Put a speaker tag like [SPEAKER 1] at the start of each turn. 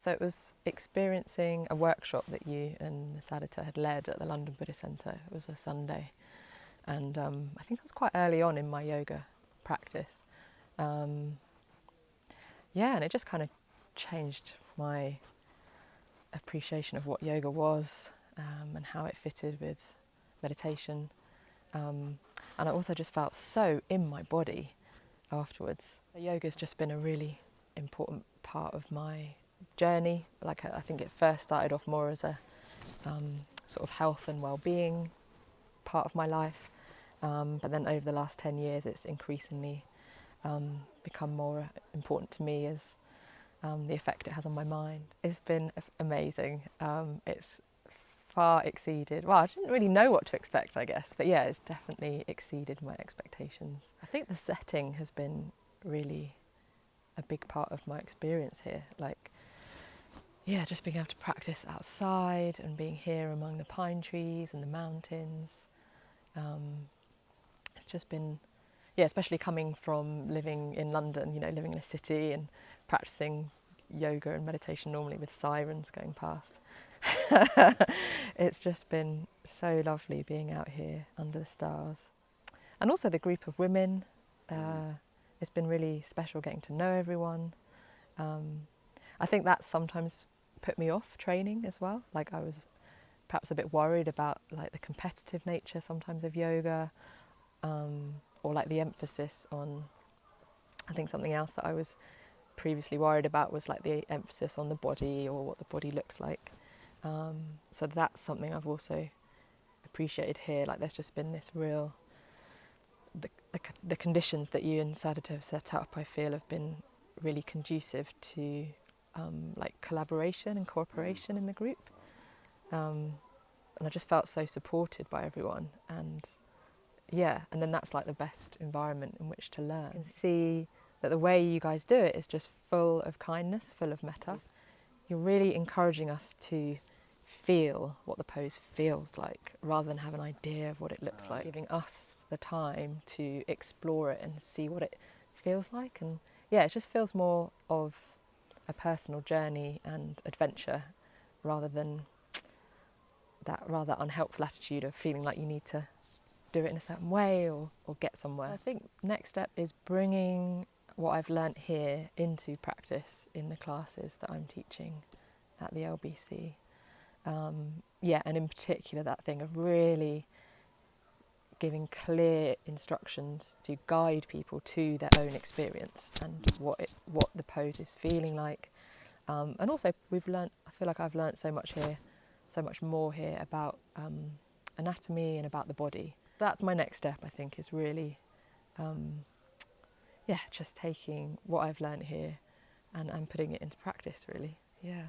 [SPEAKER 1] So it was experiencing a workshop that you and Sadhita had led at the London Buddhist Centre. It was a Sunday, and I think it was quite early on in my yoga practice. Yeah, and it just kind of changed my appreciation of what yoga was, and how it fitted with meditation. And I also just felt so in my body afterwards. Yoga's just been a really important part of my journey. Like, I think it first started off more as a sort of health and well-being part of my life, but then over the last 10 years it's increasingly become more important to me as the effect it has on my mind. It's been amazing. It's far exceeded, well, I didn't really know what to expect, I guess, but yeah, it's definitely exceeded my expectations. I think the setting has been really a big part of my experience here. Like, yeah, just being able to practice outside and being here among the pine trees and the mountains. It's just been, yeah, especially coming from living in London, you know, living in a city and practicing yoga and meditation normally with sirens going past. It's just been so lovely being out here under the stars. And also the group of women, it's been really special getting to know everyone. I think that's sometimes put me off training as well. Like, I was perhaps a bit worried about like the competitive nature sometimes of yoga, or like the emphasis on, I think something else that I was previously worried about was like the emphasis on the body or what the body looks like. So that's something I've also appreciated here. Like, there's just been this real, the conditions that you and Sadhita have set up, I feel, have been really conducive to like collaboration and cooperation in the group. And I just felt so supported by everyone, and yeah, and then that's like the best environment in which to learn. And see that the way you guys do it is just full of kindness, full of metta. You're really encouraging us to feel what the pose feels like, rather than have an idea of what it looks like. Giving us the time to explore it and see what it feels like. And yeah, it just feels more of a personal journey and adventure, rather than that rather unhelpful attitude of feeling like you need to do it in a certain way or get somewhere. So I think next step is bringing what I've learnt here into practice in the classes that I'm teaching at the LBC. Yeah, and in particular that thing of really giving clear instructions to guide people to their own experience and what the pose is feeling like. And also I feel like I've learnt so much here, so much more here about anatomy and about the body. So that's my next step, I think, is really yeah, just taking what I've learnt here and putting it into practice, really. Yeah.